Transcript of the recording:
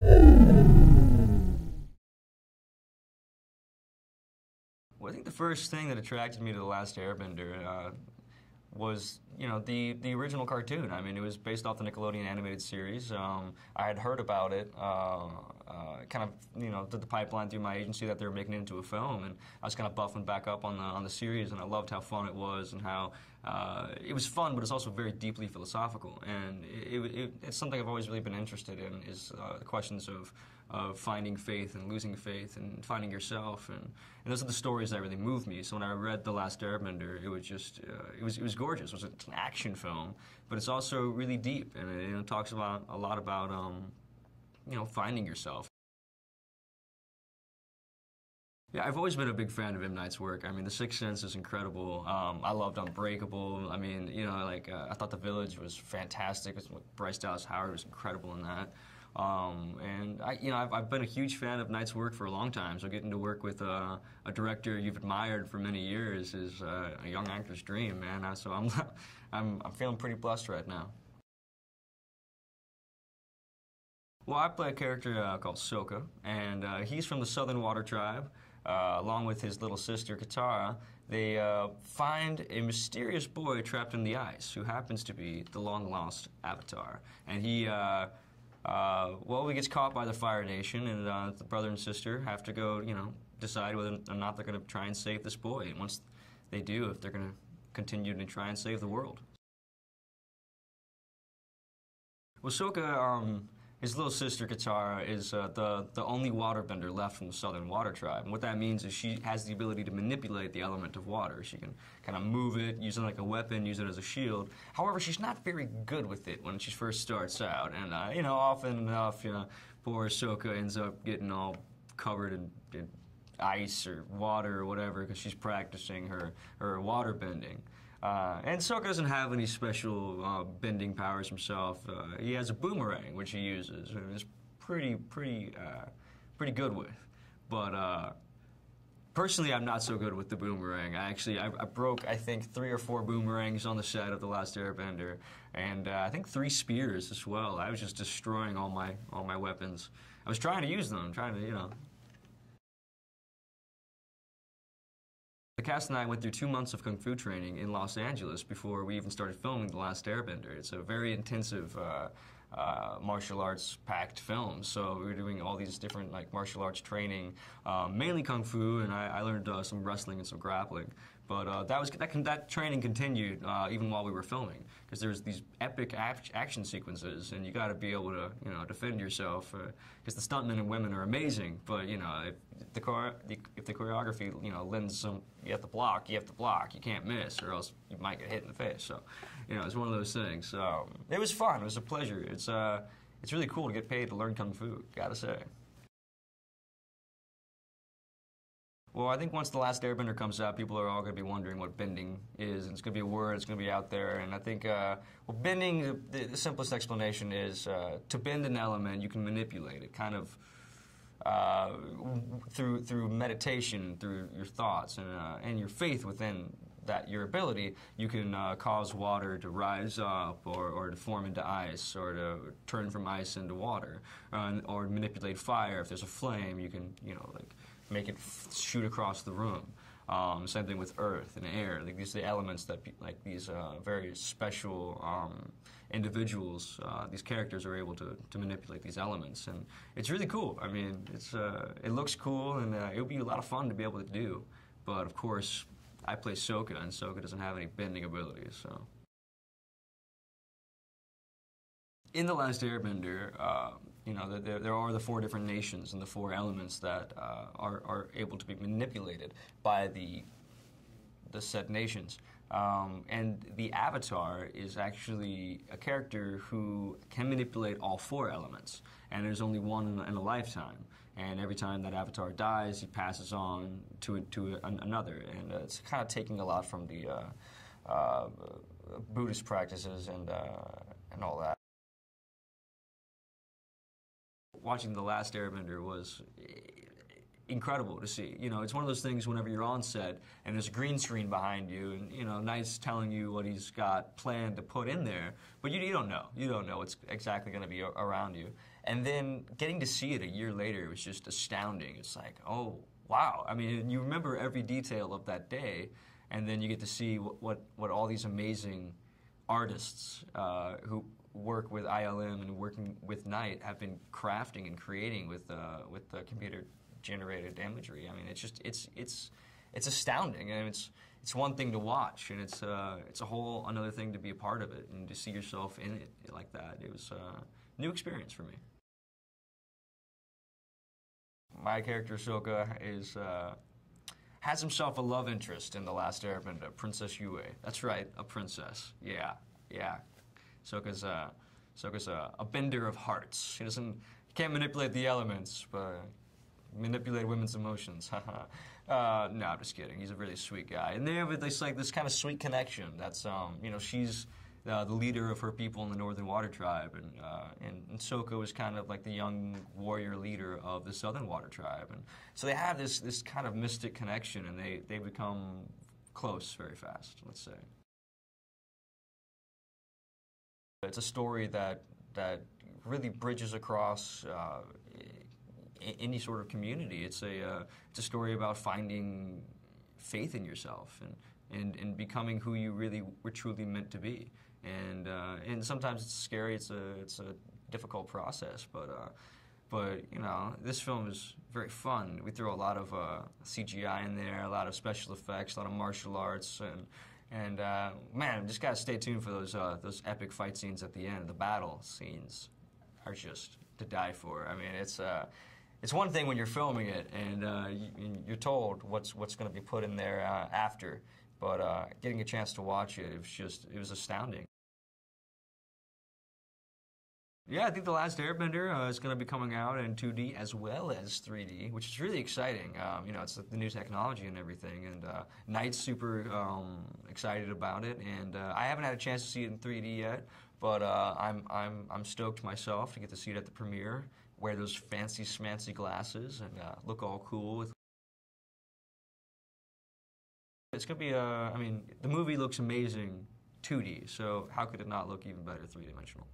Well, I think the first thing that attracted me to The Last Airbender was, the original cartoon. I mean, it was based off the Nickelodeon animated series. I had heard about it, kind of, did the pipeline through my agency that they were making it into a film, and I was kind of buffing back up on the series, and I loved how fun it was and how it was fun, but it's also very deeply philosophical. And it's something I've always really been interested in, is the questions of finding faith and losing faith and finding yourself, and those are the stories that really moved me. So when I read The Last Airbender, it was just it was gorgeous. It was an action film, but it's also really deep, and it talks about a lot about finding yourself. Yeah, I've always been a big fan of M. Night's work. I mean, The Sixth Sense is incredible. I loved Unbreakable. I mean, I thought The Village was fantastic. Bryce Dallas Howard was incredible in that. And I've been a huge fan of Knight's work for a long time. So getting to work with a director you've admired for many years is a young actor's dream, man. So I'm feeling pretty blessed right now. Well, I play a character called Sokka, and he's from the Southern Water Tribe. Along with his little sister Katara, they find a mysterious boy trapped in the ice who happens to be the long-lost Avatar. And he gets caught by the Fire Nation, and the brother and sister have to go, decide whether or not they're going to try and save this boy. And once they do, if they're going to continue to try and save the world. Well, Sokka, his little sister Katara is the only waterbender left from the Southern Water Tribe. And what that means is she has the ability to manipulate the element of water. She can kind of move it, use it like a weapon, use it as a shield. However, she's not very good with it when she first starts out. And, often enough, poor Sokka ends up getting all covered in ice or water or whatever because she's practicing her water bending. And Sokka doesn't have any special bending powers himself. He has a boomerang, which he uses, and is pretty good with. But personally, I'm not so good with the boomerang. I broke, I think, 3 or 4 boomerangs on the set of The Last Airbender, and I think 3 spears as well. I was just destroying all my weapons. I was trying to use them, The cast and I went through 2 months of kung fu training in Los Angeles before we even started filming The Last Airbender. It's a very intensive martial arts packed film. So we were doing all these different martial arts training, mainly kung fu, and I learned some wrestling and some grappling. But that training continued even while we were filming, because there's these epic action sequences, and you got to be able to defend yourself, because the stuntmen and women are amazing. But if the choreography lends some, you have to block. You can't miss, or else you might get hit in the face. So it's one of those things. So it was fun. It was a pleasure. It's really cool to get paid to learn kung fu. Gotta say. Well, I think once The Last Airbender comes out, people are all going to be wondering what bending is, and it's going to be a word, it's going to be out there, and I think, bending, the simplest explanation is to bend an element, you can manipulate it, kind of through meditation, through your thoughts, and your faith within your ability. You can cause water to rise up, or to form into ice, or to turn from ice into water, or manipulate fire. If there's a flame, you can, make it shoot across the room. Same thing with earth and air. These are the elements that these very special individuals, these characters are able to manipulate these elements, and it's really cool. I mean, it looks cool, and it would be a lot of fun to be able to do. But of course, I play Sokka, and Sokka doesn't have any bending abilities. So, in The Last Airbender, there are the 4 different nations and the 4 elements that are able to be manipulated by the said nations. And the Avatar is actually a character who can manipulate all 4 elements, and there's only one in a lifetime. And every time that Avatar dies, he passes on to another, and it's kind of taking a lot from the Buddhist practices and all that. Watching The Last Airbender was incredible to see. It's one of those things whenever you're on set and there's a green screen behind you, and Knight's telling you what he's got planned to put in there, but you don't know. You don't know what's exactly going to be around you. And then getting to see it a year later was just astounding. It's like, oh, wow. I mean, you remember every detail of that day, and then you get to see what all these amazing artists who work with ILM and working with Night have been crafting and creating with the computer-generated imagery. I mean, it's astounding, and it's one thing to watch, and it's a whole another thing to be a part of it and to see yourself in it like that. It was a new experience for me. My character Sokka has himself a love interest in The Last Airbender, Princess Yue. That's right, a princess. Yeah, yeah. Sokka's a bender of hearts. He can't manipulate the elements, but manipulate women's emotions. No, I'm just kidding. He's a really sweet guy, and they have this kind of sweet connection. That's she's the leader of her people in the Northern Water Tribe, and Sokka was kind of like the young warrior leader of the Southern Water Tribe, and so they have this kind of mystic connection, and they become close very fast. Let's say it's a story that really bridges across any sort of community. It's a story about finding faith in yourself and becoming who you really were truly meant to be. And sometimes it's scary. It's a difficult process, but this film is very fun. We throw a lot of CGI in there, a lot of special effects, a lot of martial arts, and man, just gotta stay tuned for those epic fight scenes at the end. The battle scenes are just to die for. I mean, it's one thing when you're filming it and you're told what's going to be put in there after, but getting a chance to watch it, it was astounding. Yeah, I think The Last Airbender is going to be coming out in 2D as well as 3D, which is really exciting. It's the new technology and everything, and Knight's super excited about it, and I haven't had a chance to see it in 3D yet, but I'm stoked myself to get to see it at the premiere, wear those fancy schmancy glasses, and look all cool. It's going to be the movie looks amazing 2D, so how could it not look even better 3-dimensional?